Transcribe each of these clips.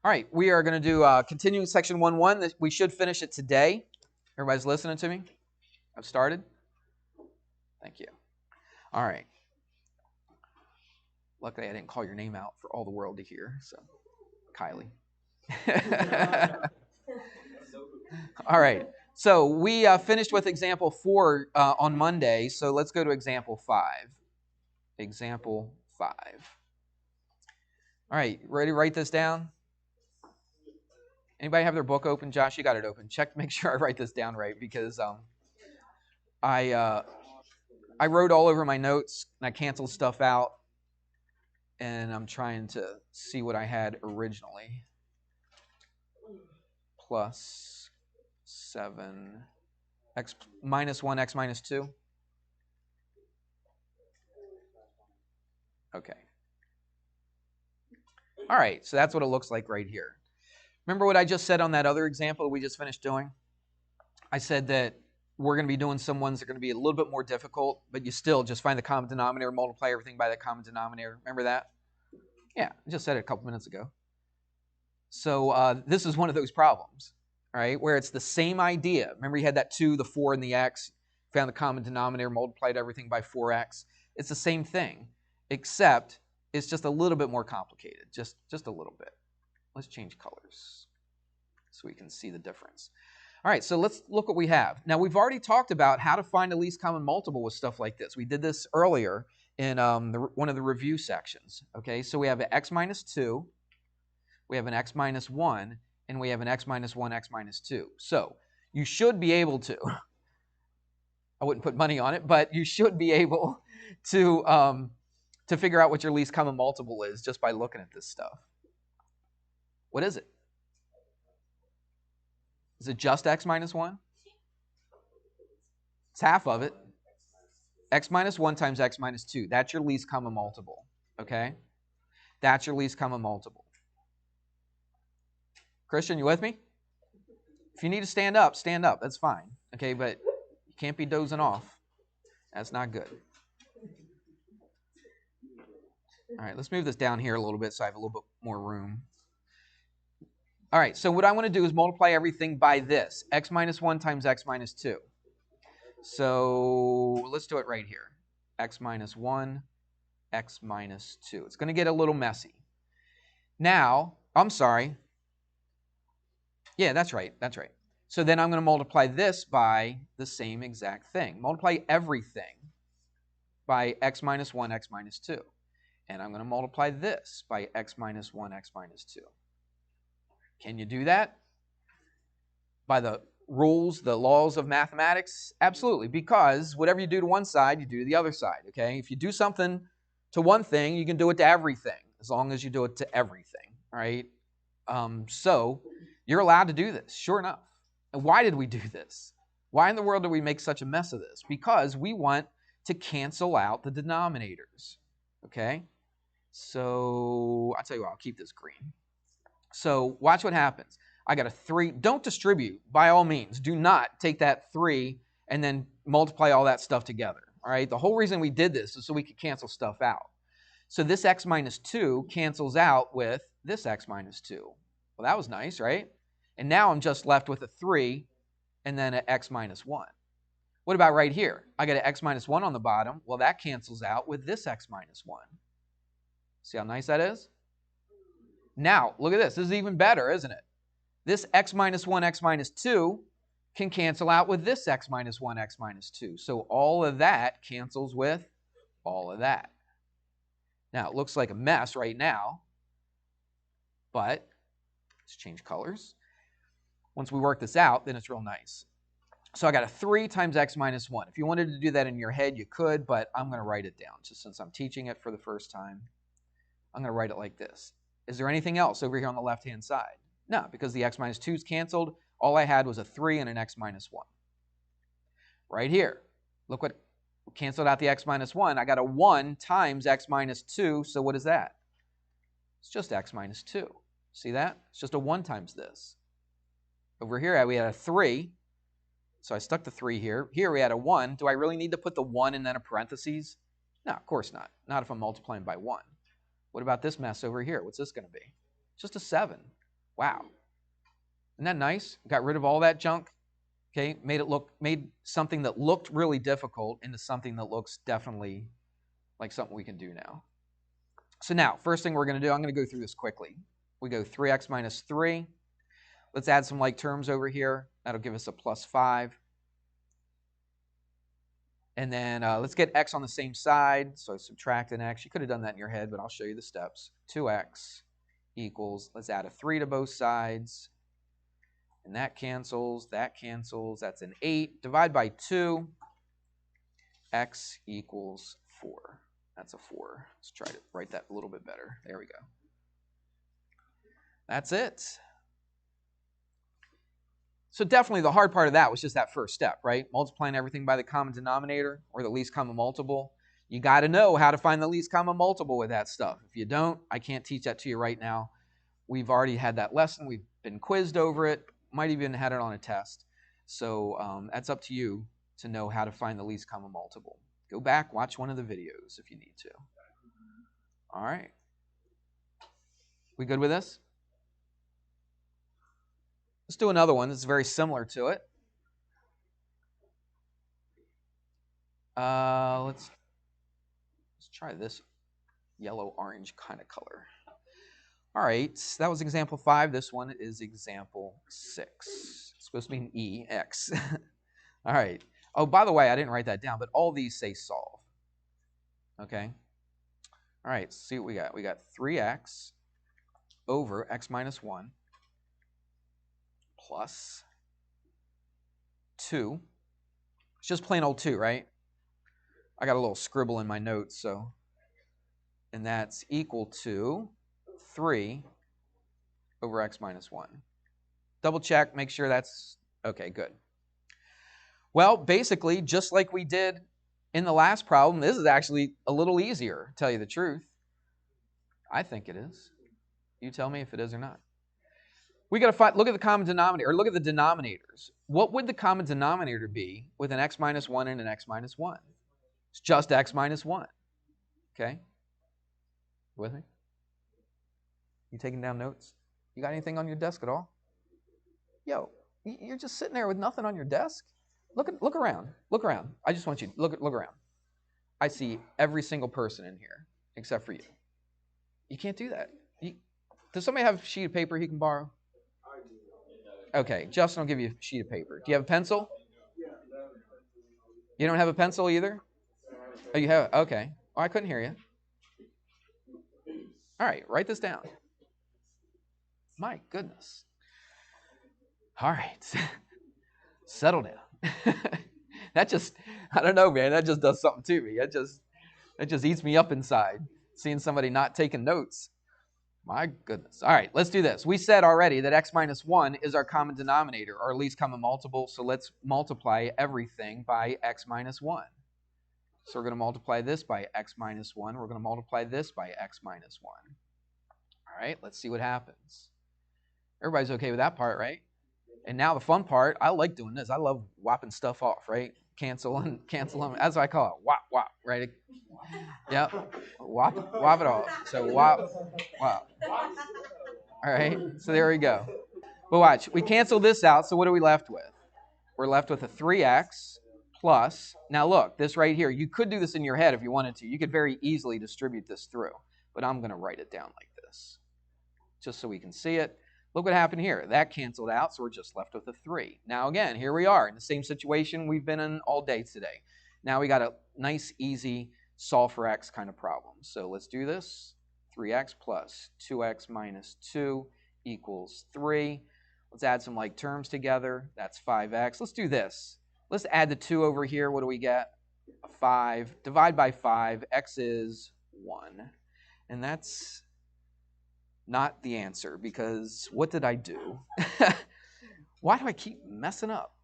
All right, we are going to do continuing section 1.1. We should finish it today. Everybody's listening to me? I've started? Thank you. All right. Luckily, I didn't call your name out for all the world to hear, so Kylie. All right. So we finished with example 4 on Monday, so let's go to example 5. Example 5. All right, ready to write this down? Anybody have their book open? Josh, you got it open. Check to make sure I write this down right, because I wrote all over my notes and I canceled stuff out, and I'm trying to see what I had originally. Plus 7 x minus 1 x minus 2. Okay. All right, so that's what it looks like right here. Remember what I just said on that other example that we just finished doing? I said that we're going to be doing some ones that are going to be a little bit more difficult, but you still just find the common denominator, multiply everything by that common denominator. Remember that? Yeah, I just said it a couple minutes ago. So this is one of those problems, right, where it's the same idea. Remember you had that 2, the 4, and the x. Found the common denominator, multiplied everything by 4x. It's the same thing, except it's just a little bit more complicated, just a little bit. Let's change colors so we can see the difference. All right, so let's look what we have. Now, we've already talked about how to find the least common multiple with stuff like this. We did this earlier in one of the review sections. Okay, so we have an x minus 2, we have an x minus 1, and we have an x minus 1, x minus 2. So you should be able to, I wouldn't put money on it, but you should be able to figure out what your least common multiple is just by looking at this stuff. What is it? Is it just x minus 1? It's half of it. X minus 1 times x minus 2. That's your least common multiple. Okay? That's your least common multiple. Christian, you with me? If you need to stand up, stand up. That's fine. Okay, but you can't be dozing off. That's not good. All right, let's move this down here a little bit so I have a little bit more room. All right, so what I want to do is multiply everything by this, x minus 1 times x minus 2. So let's do it right here. X minus 1, x minus 2. It's going to get a little messy. Now, I'm sorry. Yeah, that's right. That's right. So then I'm going to multiply this by the same exact thing. Multiply everything by x minus 1, x minus 2. And I'm going to multiply this by x minus 1, x minus 2. Can you do that? By the rules, the laws of mathematics? Absolutely, because whatever you do to one side, you do to the other side, okay? If you do something to one thing, you can do it to everything, as long as you do it to everything, right? So you're allowed to do this, sure enough. And why did we do this? Why in the world did we make such a mess of this? Because we want to cancel out the denominators, okay? So I'll tell you what, I'll keep this green. So watch what happens. I got a 3. Don't distribute, by all means. Do not take that 3 and then multiply all that stuff together. All right. The whole reason we did this is so we could cancel stuff out. So this x minus 2 cancels out with this x minus 2. Well, that was nice, right? And now I'm just left with a 3 and then an x minus 1. What about right here? I got an x minus 1 on the bottom. Well, that cancels out with this x minus 1. See how nice that is? Now, look at this. This is even better, isn't it? This x minus 1, x minus 2 can cancel out with this x minus 1, x minus 2. So all of that cancels with all of that. Now, it looks like a mess right now, but let's change colors. Once we work this out, then it's real nice. So I got a 3 times x minus 1. If you wanted to do that in your head, you could, but I'm going to write it down just since I'm teaching it for the first time. I'm going to write it like this. Is there anything else over here on the left-hand side? No, because the x minus 2 is canceled. All I had was a 3 and an x minus 1. Right here, look what canceled out the x minus 1. I got a 1 times x minus 2, so what is that? It's just x minus 2. See that? It's just a 1 times this. Over here, we had a 3, so I stuck the 3 here. Here we had a 1. Do I really need to put the 1 and then a parentheses? No, of course not. Not if I'm multiplying by 1. What about this mess over here? What's this going to be? Just a 7. Wow. Isn't that nice? Got rid of all that junk. Okay, made something that looked really difficult into something that looks definitely like something we can do now. So now, first thing we're going to do, I'm going to go through this quickly. We go 3x minus 3. Let's add some like terms over here. That'll give us a plus 5. And then let's get x on the same side. So subtract an x. You could have done that in your head, but I'll show you the steps. 2x equals, let's add a 3 to both sides. And that cancels, that's an 8. Divide by 2, x equals 4. That's a 4. Let's try to write that a little bit better. There we go. That's it. So definitely the hard part of that was just that first step, right? Multiplying everything by the common denominator or the least common multiple. You got to know how to find the least common multiple with that stuff. If you don't, I can't teach that to you right now. We've already had that lesson. We've been quizzed over it. Might even had it on a test. So that's up to you to know how to find the least common multiple. Go back, watch one of the videos if you need to. All right. We good with this? Let's do another one that's very similar to it. Let's try this yellow-orange kind of color. All right, that was example 5. This one is example 6. It's supposed to be an E, X. All right. Oh, by the way, I didn't write that down, but all these say solve. Okay? All right, let's see what we got. We got 3x over x minus 1 plus 2. It's just plain old 2, right? I got a little scribble in my notes, so. And that's equal to 3 over x minus 1. Double check, make sure that's okay, good. Well, basically, just like we did in the last problem, this is actually a little easier, to tell you the truth. I think it is. You tell me if it is or not. We got to look at the common denominator, or look at the denominators. What would the common denominator be with an x minus 1 and an x minus 1? It's just x minus 1. Okay? With me? You taking down notes? You got anything on your desk at all? Yo, you're just sitting there with nothing on your desk? Look around. Look around. I just want you to look around. I see every single person in here except for you. You can't do that. Does somebody have a sheet of paper he can borrow? Okay, Justin will give you a sheet of paper. Do you have a pencil? You don't have a pencil either? Oh, you have it? Okay. Oh, I couldn't hear you. All right, write this down. My goodness. All right. Settle down. That just, I don't know, man. That just does something to me. That just eats me up inside, seeing somebody not taking notes. My goodness. All right, let's do this. We said already that x minus 1 is our common denominator, our least common multiple, so let's multiply everything by x minus 1. So we're going to multiply this by x minus 1. We're going to multiply this by x minus 1. All right, let's see what happens. Everybody's okay with that part, right? And now the fun part, I like doing this. I love whopping stuff off, right? Cancel them. That's what I call it. Whop, right? Yep. Whop it off. So whop. All right, so there we go. But watch, we cancel this out, so what are we left with? We're left with a 3x plus, now look, this right here, you could do this in your head if you wanted to. You could very easily distribute this through, but I'm going to write it down like this, just so we can see it. Look what happened here. That canceled out, so we're just left with a 3. Now again, here we are in the same situation we've been in all day today. Now we got a nice, easy solve for x kind of problem. So let's do this. 3x plus 2x minus 2 equals 3. Let's add some like terms together. That's 5x. Let's do this. Let's add the 2 over here. What do we get? A 5. Divide by 5. X is 1. And that's not the answer, because what did I do? Why do I keep messing up?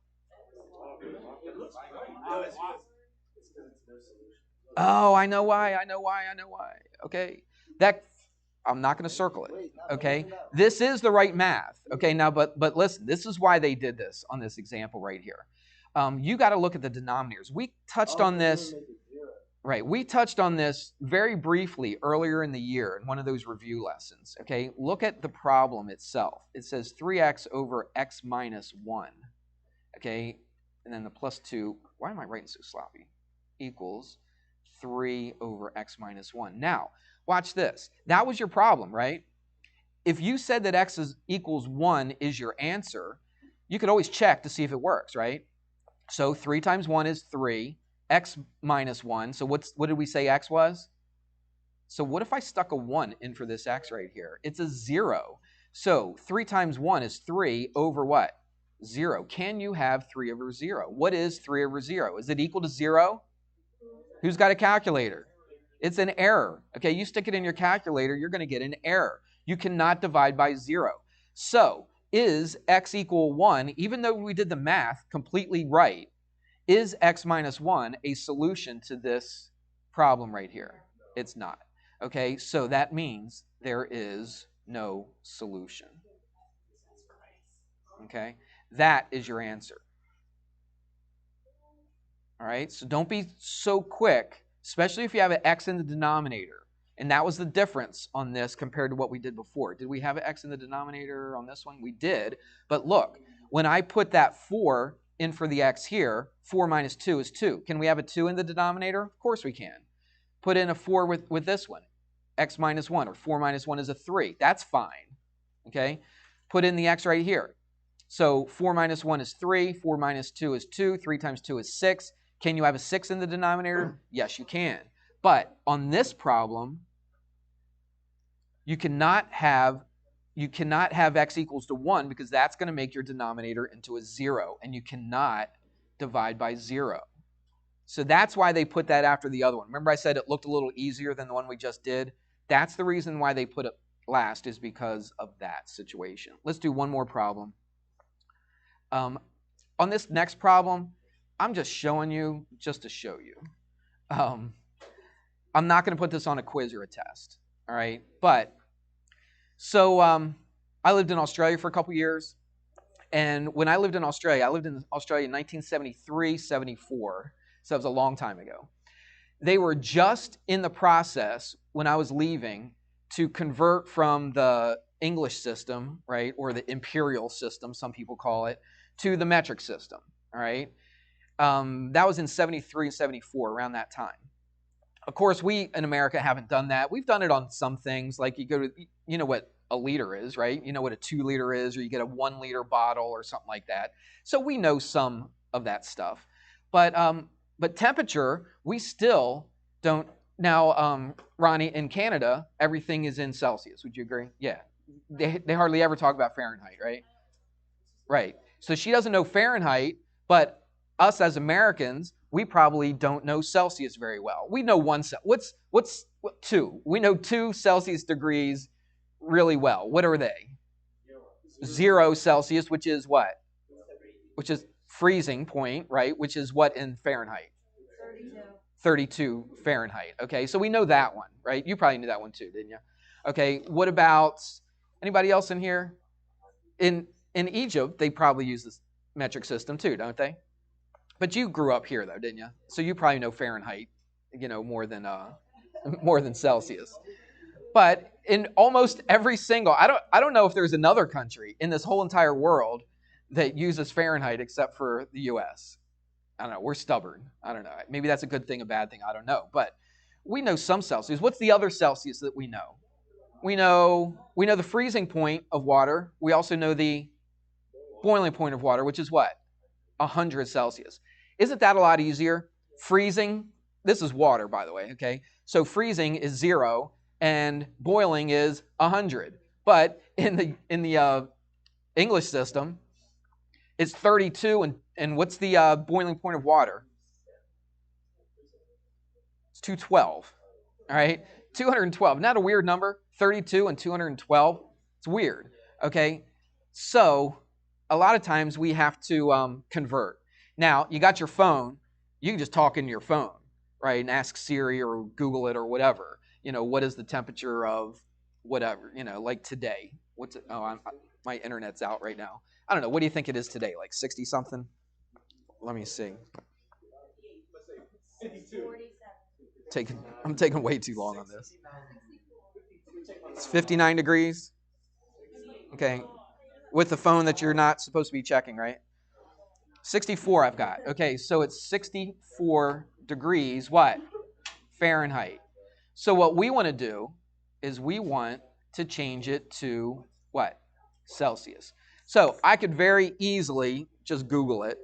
Oh, I know why. Okay. I'm not going to circle it. Okay. This is the right math. Okay. Now, but listen, this is why they did this on this example right here. You got to look at the denominators. We touched on this. Right. We touched on this very briefly earlier in the year in one of those review lessons. Okay. Look at the problem itself. It says 3x over x minus 1. Okay. And then the plus 2. Why am I writing so sloppy? Equals 3 over x minus 1. Now, watch this. That was your problem, right? If you said that x equals 1 is your answer, you could always check to see if it works, right? So 3 times 1 is 3, x minus 1. So what did we say x was? So what if I stuck a 1 in for this x right here? It's a 0. So 3 times 1 is 3 over what? 0. Can you have 3 over 0? What is 3 over 0? Is it equal to 0? Who's got a calculator? It's an error. Okay, you stick it in your calculator, you're going to get an error. You cannot divide by 0. So is x equal 1, even though we did the math completely right, is x minus 1 a solution to this problem right here? It's not. Okay, so that means there is no solution. Okay, that is your answer. All right, so don't be so quick, especially if you have an x in the denominator. And that was the difference on this compared to what we did before. Did we have an x in the denominator on this one? We did. But look, when I put that 4 in for the x here, 4 minus 2 is 2. Can we have a 2 in the denominator? Of course we can. Put in a 4 with this one, x minus 1, or 4 minus 1 is a 3. That's fine. Okay? Put in the x right here. So 4 minus 1 is 3, 4 minus 2 is 2, 3 times 2 is 6. Can you have a 6 in the denominator? Yes, you can. But on this problem, you cannot have x equals to 1 because that's going to make your denominator into a 0, and you cannot divide by 0. So that's why they put that after the other one. Remember I said it looked a little easier than the one we just did? That's the reason why they put it last, is because of that situation. Let's do one more problem. On this next problem, I'm just showing you just to show you. I'm not going to put this on a quiz or a test, all right? But, so I lived in Australia for a couple years. And when I lived in Australia in 1973, 74. So that was a long time ago. They were just in the process, when I was leaving, to convert from the English system, right, or the imperial system, some people call it, to the metric system, all right? That was in 73 and 74, around that time. Of course, we in America haven't done that. We've done it on some things, like you go to, you know what a liter is, right? You know what a 2 liter is, or you get a 1 liter bottle or something like that. So we know some of that stuff. But temperature, we still don't. Now, Ronnie, in Canada, everything is in Celsius. Would you agree? Yeah. They hardly ever talk about Fahrenheit, right? Right. So she doesn't know Fahrenheit, but us as Americans, we probably don't know Celsius very well. We know what's 2? We know 2 Celsius degrees really well. What are they? 0 Celsius, which is what? Which is freezing point, right? Which is what in Fahrenheit? 32 Fahrenheit. Okay, so we know that one, right? You probably knew that one too, didn't you? Okay, what about anybody else in here? In Egypt, they probably use this metric system too, don't they? But you grew up here though, didn't you? So you probably know Fahrenheit, more than Celsius. But in almost every single, I don't know if there's another country in this whole entire world that uses Fahrenheit except for the U.S. I don't know. We're stubborn. I don't know. Maybe that's a good thing, a bad thing. I don't know. But we know some Celsius. What's the other Celsius that we know? We know the freezing point of water. We also know the boiling point of water, which is what? 100 Celsius. Isn't that a lot easier? Freezing, this is water, by the way, okay? So freezing is 0, and boiling is 100. But in the English system, it's 32, and what's the boiling point of water? It's 212, all right? 212, not a weird number? 32 and 212, it's weird, okay? So a lot of times we have to convert. Now, you got your phone, you can just talk into your phone, right, and ask Siri or Google it or whatever. What is the temperature of whatever, like today. What's it? Oh, my internet's out right now. I don't know. What do you think it is today? Like 60-something? Let me see. I'm taking way too long on this. It's 59 degrees. Okay. With the phone that you're not supposed to be checking, right? 64 I've got. Okay, so it's 64 degrees, what? Fahrenheit. So what we want to do is we want to change it to what? Celsius. So I could very easily just Google it.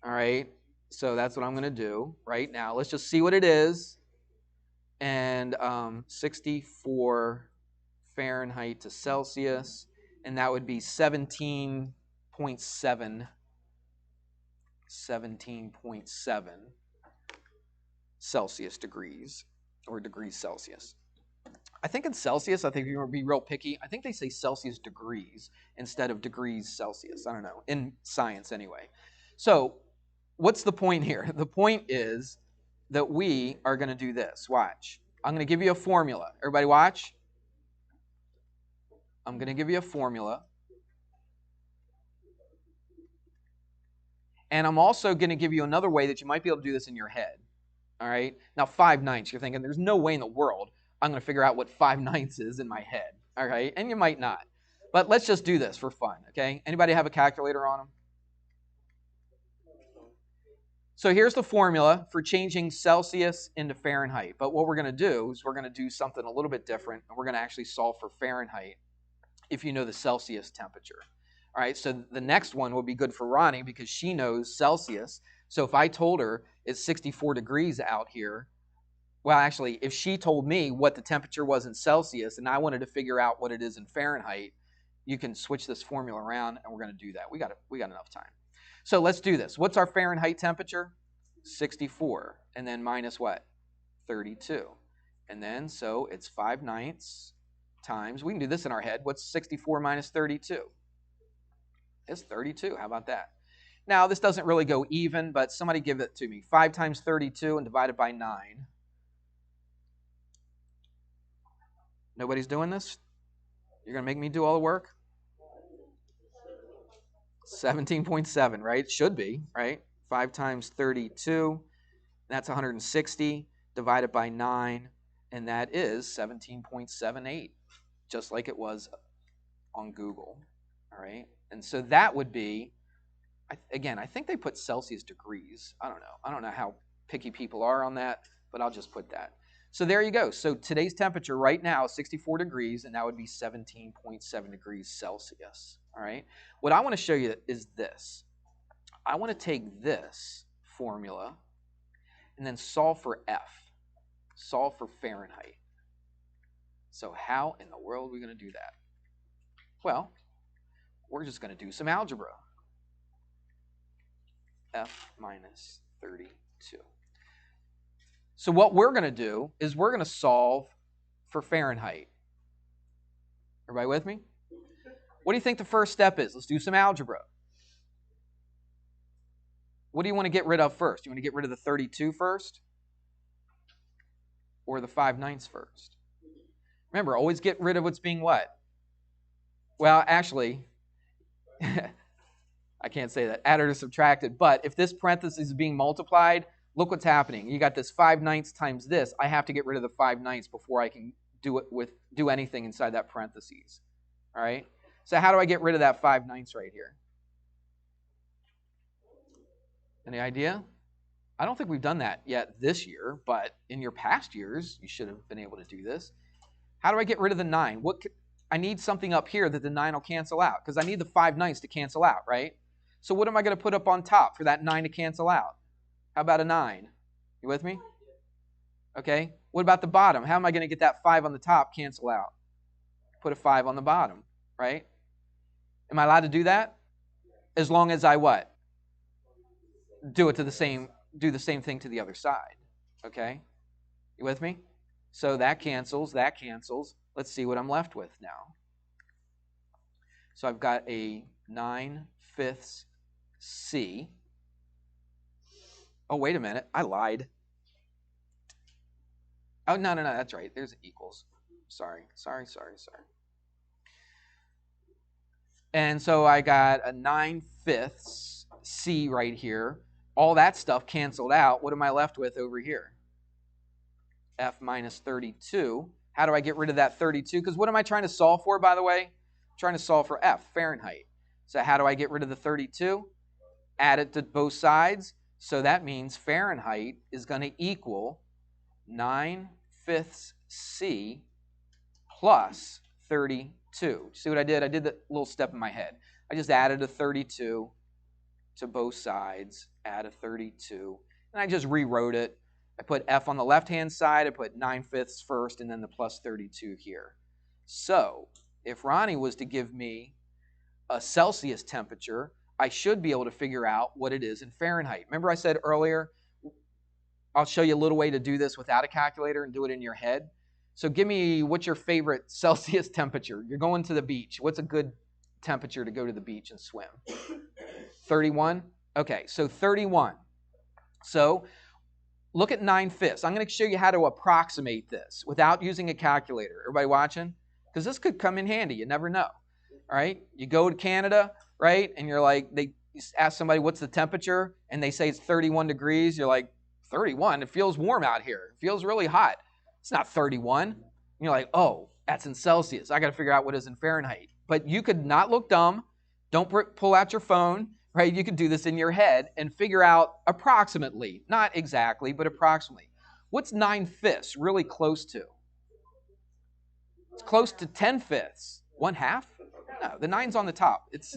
All right. So that's what I'm going to do right now. Let's just see what it is. And 64 Fahrenheit to Celsius. And that would be 17.7 Celsius degrees, or degrees Celsius. I think in Celsius, I think if you want to be real picky, I think they say Celsius degrees instead of degrees Celsius. I don't know, in science anyway. So what's the point here? The point is that we are going to do this. Watch. I'm going to give you a formula. Everybody watch. I'm going to give you a formula. And I'm also going to give you another way that you might be able to do this in your head. All right? Now, 5/9, you're thinking, there's no way in the world I'm going to figure out what 5/9 is in my head. All right? And you might not. But let's just do this for fun, okay? Anybody have a calculator on them? So here's the formula for changing Celsius into Fahrenheit. But what we're going to do is we're going to do something a little bit different, and we're going to actually solve for Fahrenheit if you know the Celsius temperature. All right, so the next one will be good for Ronnie because she knows Celsius. So if I told her it's 64 degrees out here, well, actually, if she told me what the temperature was in Celsius and I wanted to figure out what it is in Fahrenheit, you can switch this formula around, and we're going to do that. We got enough time. So let's do this. What's our Fahrenheit temperature? 64. And then minus what? 32. And then, so it's 5/9 times, we can do this in our head. What's 64 minus 32? It's 32. How about that? Now, this doesn't really go even, but somebody give it to me. 5 times 32 and divided by 9. Nobody's doing this? You're going to make me do all the work? 17.7, right? Should be, right? 5 times 32, that's 160, divided by 9, and that is 17.78, just like it was on Google, all right? And so that would be, again, I think they put Celsius degrees. I don't know. I don't know how picky people are on that, but I'll just put that. So there you go. So today's temperature right now is 64 degrees, and that would be 17.7 degrees Celsius, all right? What I want to show you is this. I want to take this formula and then solve for F, solve for Fahrenheit. So how in the world are we going to do that? Well, we're just going to do some algebra. F minus 32. So what we're going to do is we're going to solve for Fahrenheit. Everybody with me? What do you think the first step is? Let's do some algebra. What do you want to get rid of first? You want to get rid of the 32 first? Or the 5/9 first? Remember, always get rid of what's being what? Well, actually, I can't say that. Added or subtracted. But if this parenthesis is being multiplied, look what's happening. You got this 5/9 times this. I have to get rid of the 5/9 before I can do anything inside that parentheses. All right? So how do I get rid of that 5/9 right here? Any idea? I don't think we've done that yet this year, but in your past years, you should have been able to do this. How do I get rid of the 9? I need something up here that the 9 will cancel out, because I need the 5/9 to cancel out, right? So what am I going to put up on top for that 9 to cancel out? How about a 9? You with me? Okay. What about the bottom? How am I going to get that 5 on the top cancel out? Put a 5 on the bottom, right? Am I allowed to do that? As long as I what? Do the same thing to the other side. Okay? You with me? So that cancels, that cancels. Let's see what I'm left with now. So I've got a 9/5 C. Oh, wait a minute. I lied. Oh, no, that's right. There's equals. Sorry. And so I got a 9/5 C right here. All that stuff canceled out. What am I left with over here? F minus 32. How do I get rid of that 32? Because what am I trying to solve for, by the way? I'm trying to solve for F, Fahrenheit. So how do I get rid of the 32? Add it to both sides. So that means Fahrenheit is going to equal 9/5 C plus 32. See what I did? I did the little step in my head. I just added a 32 to both sides, add a 32, and I just rewrote it. I put F on the left-hand side, I put 9/5 first, and then the plus 32 here. So if Ronnie was to give me a Celsius temperature, I should be able to figure out what it is in Fahrenheit. Remember I said earlier, I'll show you a little way to do this without a calculator and do it in your head. So give me, what's your favorite Celsius temperature? You're going to the beach. What's a good temperature to go to the beach and swim? 31? Okay, so 31. So look at 9/5. I'm going to show you how to approximate this without using a calculator. Everybody watching? Because this could come in handy. You never know. All right? You go to Canada, right? And you're like, you ask somebody, what's the temperature? And they say it's 31 degrees. You're like, 31? It feels warm out here. It feels really hot. It's not 31. And you're like, oh, that's in Celsius. I got to figure out what is in Fahrenheit. But you could not look dumb. Don't pull out your phone, right? You could do this in your head and figure out approximately, not exactly, but approximately. What's 9/5 really close to? It's close to 10/5. 1/2? No, the 9's on the top. It's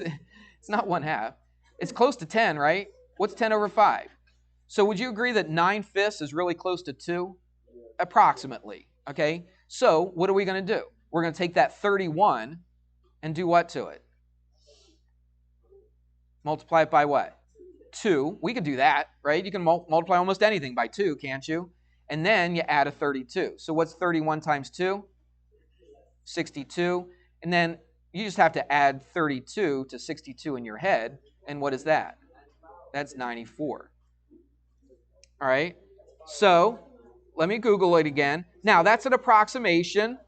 not 1/2. It's close to 10, right? What's 10 over 5? So would you agree that 9/5 is really close to 2? Approximately, okay? So what are we going to do? We're going to take that 31 and do what to it? Multiply it by what? 2. We could do that, right? You can multiply almost anything by 2, can't you? And then you add a 32. So what's 31 times 2? 62. And then you just have to add 32 to 62 in your head. And what is that? That's 94. All right? So let me Google it again. Now, that's an approximation.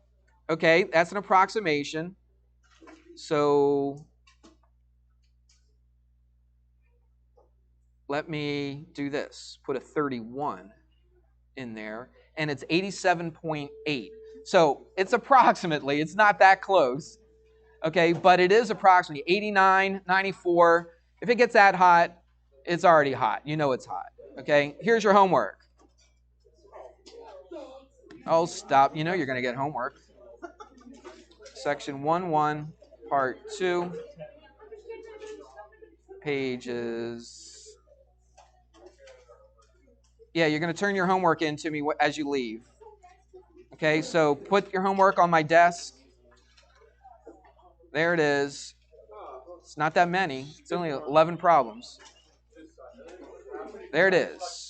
Okay, that's an approximation. So let me do this. Put a 31 in there, and it's 87.8. So it's approximately, it's not that close, okay, but it is approximately 89, 94. If it gets that hot, it's already hot. You know it's hot, okay? Here's your homework. Oh, stop. You know you're going to get homework. Section 1-1, part 2, pages. Yeah, you're going to turn your homework in to me as you leave. Okay, so put your homework on my desk. There it is. It's not that many. It's only 11 problems. There it is.